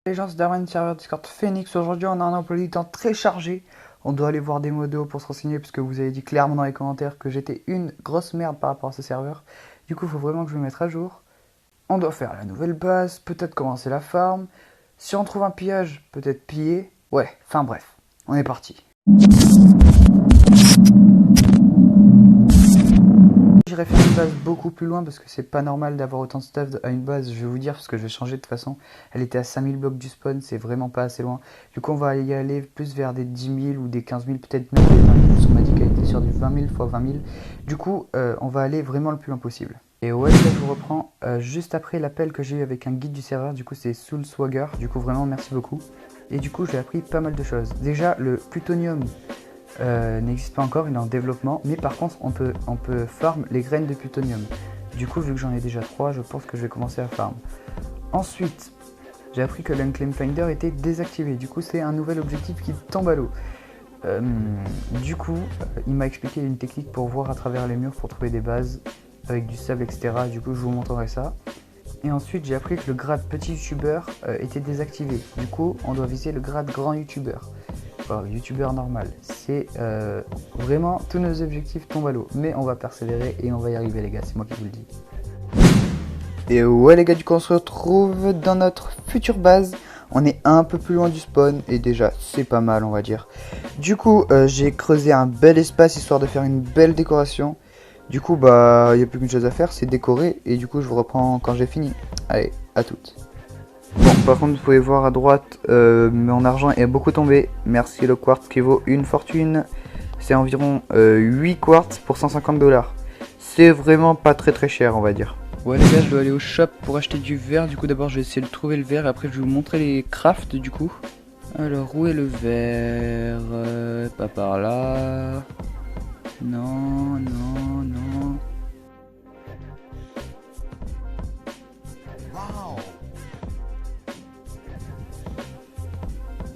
Les gens, c'est Darwin, serveur Discord Phoenix. Aujourd'hui, on a un emploi du temps très chargé. On doit aller voir des modos pour se renseigner, puisque vous avez dit clairement dans les commentaires que j'étais une grosse merde par rapport à ce serveur. Du coup, il faut vraiment que je me mette à jour. On doit faire la nouvelle base, peut-être commencer la farm. Si on trouve un pillage, peut-être piller. Ouais, enfin bref, on est parti. J'irai faire une base beaucoup plus loin parce que c'est pas normal d'avoir autant de stuff à une base, je vais vous dire, parce que je vais changer de toute façon. Elle était à 5000 blocs du spawn, c'est vraiment pas assez loin. Du coup on va y aller plus vers des 10 000 ou des 15 000, peut-être même des 20 000, parce qu'on m'a dit qu'elle était sur du 20 000 x 20 000. Du coup on va aller vraiment le plus loin possible. Et ouais, là je vous reprends juste après l'appel que j'ai eu avec un guide du serveur, du coup c'est Soul Swagger, du coup vraiment merci beaucoup. Et du coup j'ai appris pas mal de choses. Déjà le plutonium n'existe pas encore, il est en développement, mais par contre on peut farm les graines de plutonium. Du coup vu que j'en ai déjà 3, je pense que je vais commencer à farm. Ensuite, j'ai appris que l'Unclaimed Finder était désactivé, du coup c'est un nouvel objectif qui tombe à l'eau. Du coup, il m'a expliqué une technique pour voir à travers les murs pour trouver des bases avec du sable, etc. Du coup je vous montrerai ça. Et ensuite j'ai appris que le grade petit youtubeur était désactivé. Du coup on doit viser le grade grand youtubeur. Youtubeur normal. C'est vraiment tous nos objectifs tombent à l'eau. Mais on va persévérer et on va y arriver les gars, c'est moi qui vous le dis. Et ouais les gars, du coup on se retrouve dans notre future base. On est un peu plus loin du spawn et déjà c'est pas mal on va dire. Du coup j'ai creusé un bel espace histoire de faire une belle décoration. Du coup bah il n'y a plus qu'une chose à faire, c'est décorer et du coup je vous reprends quand j'ai fini. Allez, à toutes. Bon, par contre, vous pouvez voir à droite, mon argent est beaucoup tombé. Merci le quartz qui vaut une fortune. C'est environ 8 quartz pour 150 $. C'est vraiment pas très cher, on va dire. Ouais, les gars, je dois aller au shop pour acheter du verre. Du coup, d'abord, je vais essayer de trouver le verre et après, je vais vous montrer les crafts du coup. Alors, où est le verre? Pas par là. Non.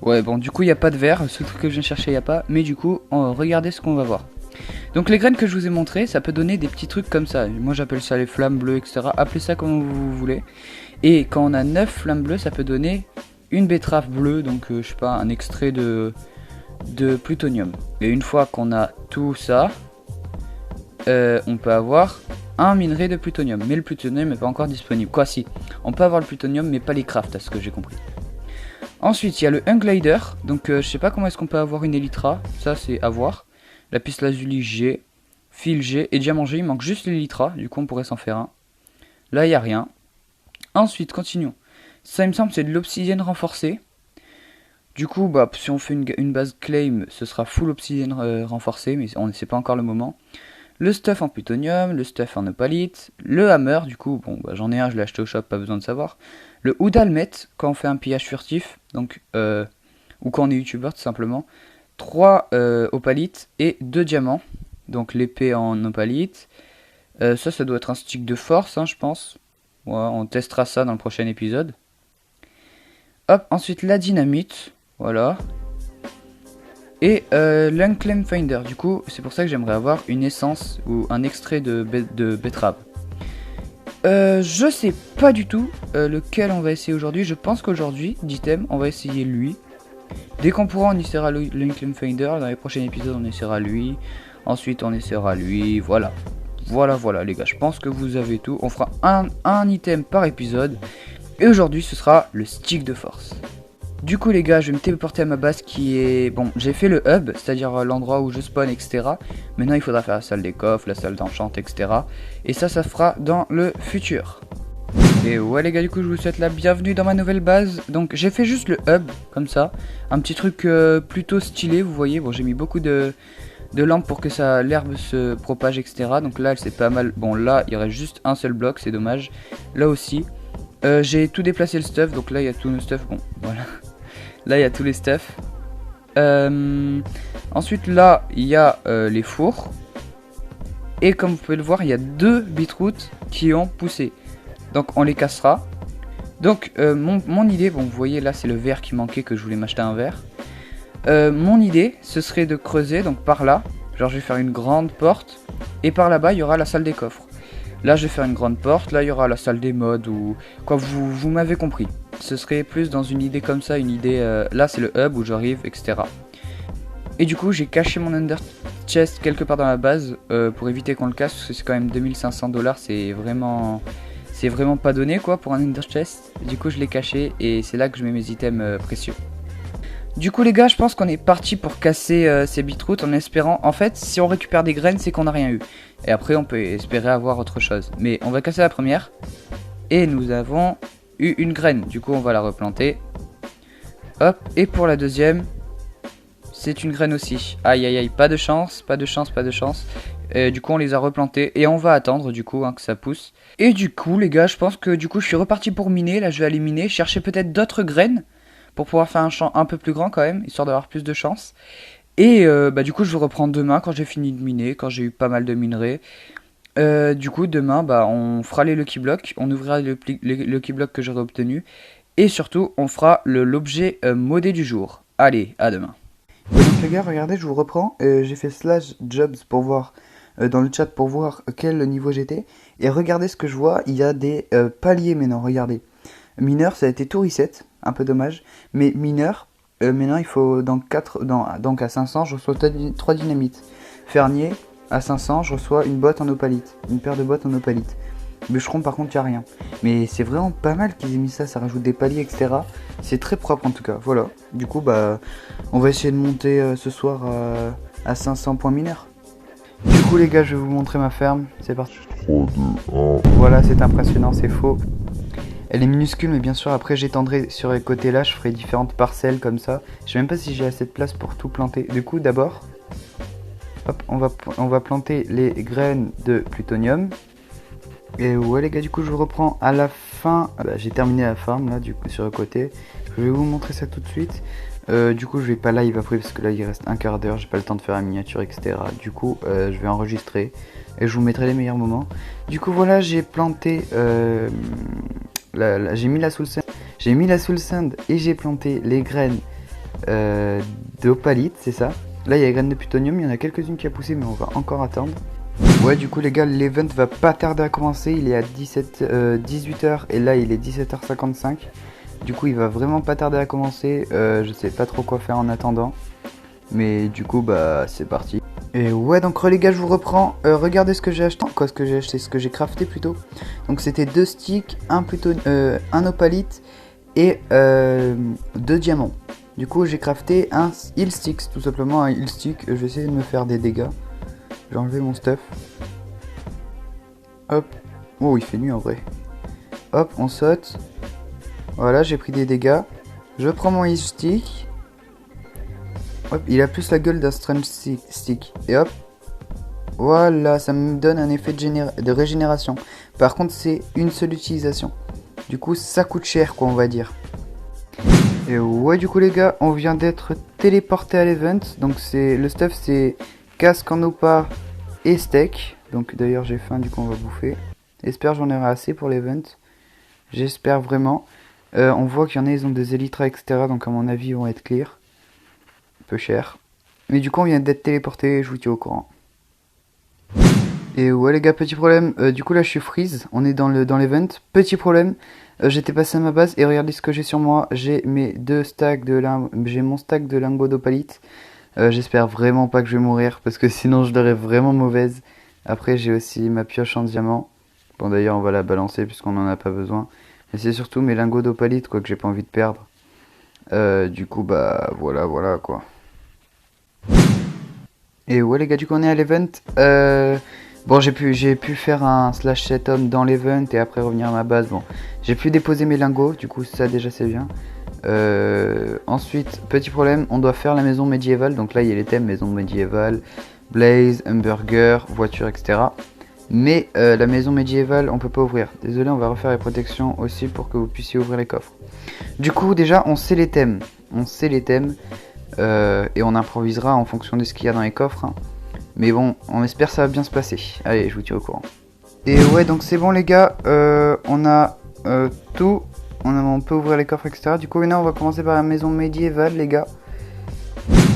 Ouais, bon, du coup, il n'y a pas de verre. Ce truc que je viens chercher, il n'y a pas. Mais du coup, regardez ce qu'on va voir. Donc, les graines que je vous ai montrées, ça peut donner des petits trucs comme ça. Moi, j'appelle ça les flammes bleues, etc. Appelez ça comme vous voulez. Et quand on a 9 flammes bleues, ça peut donner une betterave bleue. Donc, je sais pas, un extrait de plutonium. Et une fois qu'on a tout ça, on peut avoir un minerai de plutonium. Mais le plutonium n'est pas encore disponible. Quoi, si. On peut avoir le plutonium, mais pas les crafts, à ce que j'ai compris. Ensuite, il y a le Unglider. Donc, je sais pas comment est-ce qu'on peut avoir une Elytra. Ça, c'est à voir. La piste lazuli G. Fil G. Et diamant G. Il manque juste l'Elytra. Du coup, on pourrait s'en faire un. Là, il n'y a rien. Ensuite, continuons. Ça, il me semble, c'est de l'obsidienne renforcée. Du coup, bah, si on fait une base claim, ce sera full obsidienne renforcée. Mais on ne sait pas encore le moment. Le stuff en plutonium, le stuff en opalite, le hammer, du coup, bon, bah, j'en ai un, je l'ai acheté au shop, pas besoin de savoir. Le hood almet, quand on fait un pillage furtif, donc, ou quand on est youtubeur tout simplement. 3 opalites et 2 diamants, donc l'épée en opalite. Ça doit être un stick de force, hein, je pense. Ouais, on testera ça dans le prochain épisode. Hop, ensuite la dynamite, voilà. Et l'Unclaimed Finder, du coup, c'est pour ça que j'aimerais avoir une essence ou un extrait de betterave. Je sais pas du tout lequel on va essayer aujourd'hui. Je pense qu'aujourd'hui, d'item, on va essayer lui. Dès qu'on pourra, on essaiera l'Unclaimed Finder. Dans les prochains épisodes, on essaiera lui. Ensuite, on essaiera lui. Voilà. Voilà, les gars. Je pense que vous avez tout. On fera un item par épisode. Et aujourd'hui, ce sera le stick de force. Du coup les gars, je vais me téléporter à ma base qui est... Bon, j'ai fait le hub, c'est-à-dire l'endroit où je spawn, etc. Maintenant il faudra faire la salle des coffres, la salle d'enchant, etc. Et ça fera dans le futur. Et ouais les gars, du coup je vous souhaite la bienvenue dans ma nouvelle base. Donc j'ai fait juste le hub, comme ça. Un petit truc plutôt stylé, vous voyez. Bon, j'ai mis beaucoup de lampes pour que l'herbe se propage, etc. Donc là c'est pas mal. Bon là, il reste juste un seul bloc, c'est dommage. Là aussi. J'ai tout déplacé le stuff, donc là il y a tous nos stuff. Bon, voilà. Là, il y a tous les stuff. Ensuite, là, il y a les fours. Et comme vous pouvez le voir, il y a 2 beetroots qui ont poussé. Donc, on les cassera. Donc, mon idée, bon, vous voyez, là, c'est le verre qui manquait, que je voulais m'acheter un verre. Mon idée, ce serait de creuser, donc par là. Genre, je vais faire une grande porte. Et par là-bas, il y aura la salle des coffres. Là, je vais faire une grande porte. Là, il y aura la salle des mods ou... Quoi, vous m'avez compris. ce serait plus dans une idée comme ça, une idée... là, c'est le hub où j'arrive, etc. Et du coup, j'ai caché mon Ender Chest quelque part dans la base pour éviter qu'on le casse, parce que c'est quand même 2500 $, c'est vraiment pas donné quoi pour un Ender Chest. Du coup, je l'ai caché et c'est là que je mets mes items précieux. Du coup les gars, je pense qu'on est parti pour casser ces beetroots en espérant... En fait, si on récupère des graines, c'est qu'on n'a rien eu. Et après, on peut espérer avoir autre chose. Mais on va casser la première. Et nous avons eu une graine. Du coup, on va la replanter. Hop, et pour la deuxième, c'est une graine aussi. Aïe aïe aïe, pas de chance, pas de chance, pas de chance. Du coup, on les a replantés. Et on va attendre du coup que ça pousse. Et du coup, les gars, je pense que du coup, je suis reparti pour miner. Là, je vais aller miner, chercher peut-être d'autres graines. Pour pouvoir faire un champ un peu plus grand quand même, histoire d'avoir plus de chance. Et du coup je vais reprendre demain quand j'ai fini de miner, quand j'ai eu pas mal de minerais. Du coup demain on fera les Lucky Blocks, on ouvrira les Lucky Blocks que j'aurai obtenus. Et surtout on fera l'objet modé du jour. Allez, à demain. Donc les gars, regardez, je vous reprends. J'ai fait /jobs pour voir dans le chat pour voir quel niveau j'étais. Et regardez ce que je vois, il y a des paliers maintenant, regardez. Mineur, ça a été tout reset, un peu dommage. Mais mineur, maintenant il faut donc à 500, je reçois 3 dynamites. Fernier, à 500, je reçois une botte en opalite, une paire de bottes en opalite. Bûcheron, par contre, il n'y a rien. Mais c'est vraiment pas mal qu'ils aient mis ça, ça rajoute des paliers, etc. C'est très propre en tout cas, voilà. Du coup, on va essayer de monter ce soir à 500 points mineurs. Du coup, les gars, je vais vous montrer ma ferme. C'est parti. 3, 2, 1. Voilà, c'est impressionnant, c'est faux. Elle est minuscule, mais bien sûr, après j'étendrai sur les côtés là, je ferai différentes parcelles comme ça. Je sais même pas si j'ai assez de place pour tout planter. Du coup, d'abord, hop, on va planter les graines de plutonium. Et ouais les gars, du coup je vous reprends à la fin. J'ai terminé la farm là, du coup sur le côté. Je vais vous montrer ça tout de suite. Du coup je vais pas live après parce que là il reste un quart d'heure, j'ai pas le temps de faire la miniature, etc. Du coup je vais enregistrer et je vous mettrai les meilleurs moments. Du coup voilà, j'ai planté... j'ai mis la soul sand et j'ai planté les graines d'opalite, c'est ça. Là il y a les graines de plutonium, il y en a quelques-unes qui a poussé mais on va encore attendre. Ouais, du coup les gars, l'event va pas tarder à commencer, il est à 18h et là il est 17h55. Du coup il va vraiment pas tarder à commencer, je sais pas trop quoi faire en attendant. Mais du coup c'est parti. Et ouais, donc les gars, je vous reprends. Regardez ce que j'ai acheté. Quoi, ce que j'ai acheté, ce que j'ai crafté plutôt. Donc c'était 2 sticks, un opalite et 2 diamants. Du coup j'ai crafté un heal stick, tout simplement un heal stick. Je vais essayer de me faire des dégâts. J'ai enlevé mon stuff. Hop. Oh, il fait nuit en vrai. Hop, on saute. Voilà, j'ai pris des dégâts. Je prends mon heal stick. Hop, il a plus la gueule d'un strange stick. Et hop. Voilà, ça me donne un effet de régénération. Par contre, c'est une seule utilisation. Du coup, ça coûte cher, quoi, on va dire. Et ouais, du coup, les gars, on vient d'être téléporté à l'event. Donc, le stuff, c'est casque en opa et steak. Donc, d'ailleurs, j'ai faim, du coup, on va bouffer. J'espère j'en aurai assez pour l'event. J'espère vraiment. On voit qu'il y en a, ils ont des elytras, etc. Donc, à mon avis, ils vont être clear. Peu cher. Mais du coup, on vient d'être téléporté, je vous tiens au courant. Et ouais les gars, petit problème, du coup là je suis freeze, on est dans l'event. Petit problème, j'étais passé à ma base et regardez ce que j'ai sur moi. J'ai mes j'ai mon stack de lingots d'opalite. J'espère vraiment pas que je vais mourir parce que sinon je l'aurais vraiment mauvaise. Après j'ai aussi ma pioche en diamant. Bon d'ailleurs on va la balancer puisqu'on en a pas besoin. Mais c'est surtout mes lingots d'opalite quoi que j'ai pas envie de perdre. Du coup voilà quoi. Et ouais les gars, du coup on est à l'event. Bon j'ai pu faire un slash set home dans l'event et après revenir à ma base. Bon, j'ai pu déposer mes lingots, du coup ça déjà c'est bien. Ensuite, petit problème, on doit faire la maison médiévale. Donc là il y a les thèmes maison médiévale, blaze, hamburger, voiture, etc. Mais la maison médiévale on peut pas ouvrir. Désolé, on va refaire les protections aussi pour que vous puissiez ouvrir les coffres. Du coup déjà on sait les thèmes. Et on improvisera en fonction de ce qu'il y a dans les coffres. Hein. Mais bon, on espère que ça va bien se passer. Allez, je vous tiens au courant. Et ouais, donc c'est bon les gars, on a tout. On peut ouvrir les coffres, etc. Du coup, maintenant, on va commencer par la maison médiévale, les gars.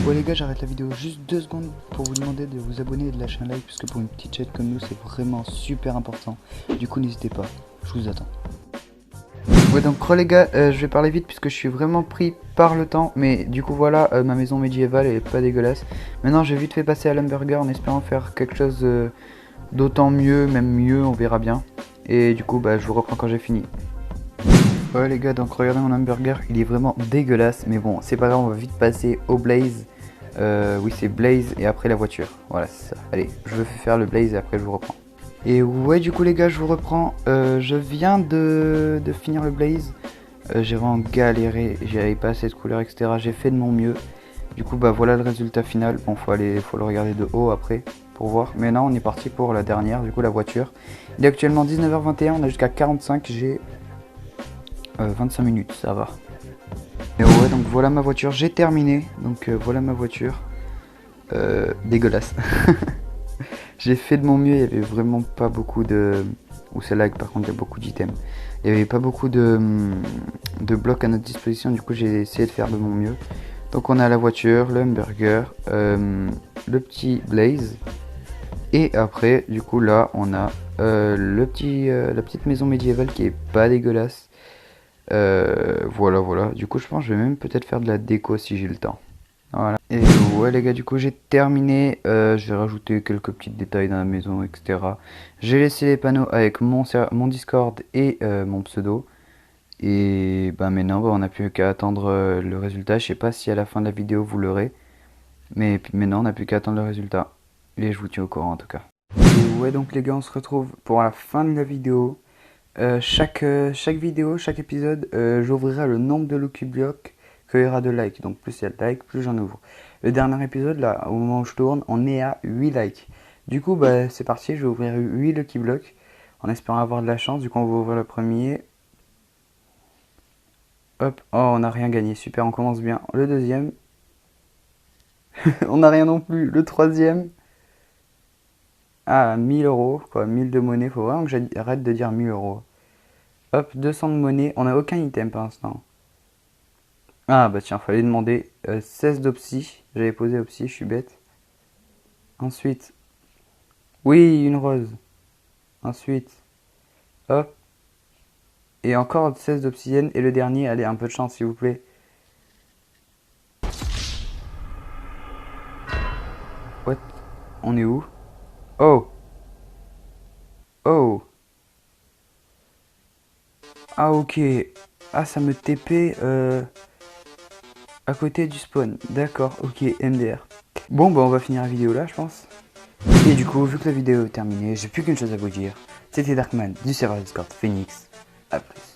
Ouais les gars, j'arrête la vidéo juste 2 secondes pour vous demander de vous abonner et de lâcher un like. Puisque pour une petite chaîne comme nous, c'est vraiment super important. Du coup, n'hésitez pas, je vous attends. Ouais donc les gars, je vais parler vite puisque je suis vraiment pris par le temps. Mais du coup voilà, ma maison médiévale elle est pas dégueulasse. Maintenant j'ai vite fait passer à l'hamburger en espérant faire quelque chose d'autant mieux, même mieux, on verra bien. Et du coup bah je vous reprends quand j'ai fini. Ouais les gars, donc regardez mon hamburger, il est vraiment dégueulasse. Mais bon c'est pas grave, on va vite passer au blaze. Oui c'est blaze et après la voiture. Voilà c'est ça. Allez, je vais faire le blaze et après je vous reprends. Et ouais du coup les gars je vous reprends, je viens de finir le blaze, j'ai vraiment galéré, j'avais pas assez de couleurs etc, j'ai fait de mon mieux. Du coup bah voilà le résultat final, bon faut le regarder de haut après pour voir. Mais là on est parti pour la dernière, du coup la voiture. Il est actuellement 19h21, on a jusqu'à 45, j'ai 25 minutes, ça va. Et ouais donc voilà ma voiture, j'ai terminé, donc voilà ma voiture, dégueulasse. J'ai fait de mon mieux, il y avait vraiment pas beaucoup de... Ou c'est lag par contre, il y a beaucoup d'items. Il y avait pas beaucoup de blocs à notre disposition, du coup j'ai essayé de faire de mon mieux. Donc on a la voiture, le hamburger, le petit blaze. Et après, du coup là, on a la petite maison médiévale qui est pas dégueulasse. Voilà. Du coup je pense que je vais même peut-être faire de la déco si j'ai le temps. Voilà. Et ouais les gars du coup j'ai terminé, j'ai rajouté quelques petits détails dans la maison etc. J'ai laissé les panneaux avec mon Discord et mon pseudo. Et bah maintenant on n'a plus qu'à attendre le résultat. Je sais pas si à la fin de la vidéo vous l'aurez. Mais maintenant on n'a plus qu'à attendre le résultat. Et je vous tiens au courant en tout cas. Et ouais donc les gars on se retrouve pour la fin de la vidéo. Chaque vidéo, chaque épisode, j'ouvrirai le nombre de Lucky Blocks qu'il y aura de likes. Donc plus il y a de likes, plus j'en ouvre. Le dernier épisode, là, au moment où je tourne, on est à 8 likes. Du coup, bah, c'est parti, je vais ouvrir 8 Lucky Blocks en espérant avoir de la chance. Du coup, on va ouvrir le premier. Hop, oh, on n'a rien gagné. Super, on commence bien. Le deuxième. On n'a rien non plus. Le troisième. Ah, 1000 euros, quoi. 1000 de monnaie. Faut vraiment que j'arrête de dire 1000 euros. Hop, 200 de monnaie. On n'a aucun item pour l'instant. Ah bah tiens, fallait demander 16 d'opsie. J'avais posé opsie, je suis bête. Ensuite, oui, une rose. Ensuite, hop. Et encore 16 d'obsidienne. Et le dernier, allez, un peu de chance s'il vous plaît. What? On est où? Oh! Oh! Ah ok. Ah ça me TP à côté du spawn. D'accord, ok, MDR. Bon bah on va finir la vidéo là je pense. Et du coup vu que la vidéo est terminée, j'ai plus qu'une chose à vous dire. C'était Darkman du serveur Discord Phoenix. A plus.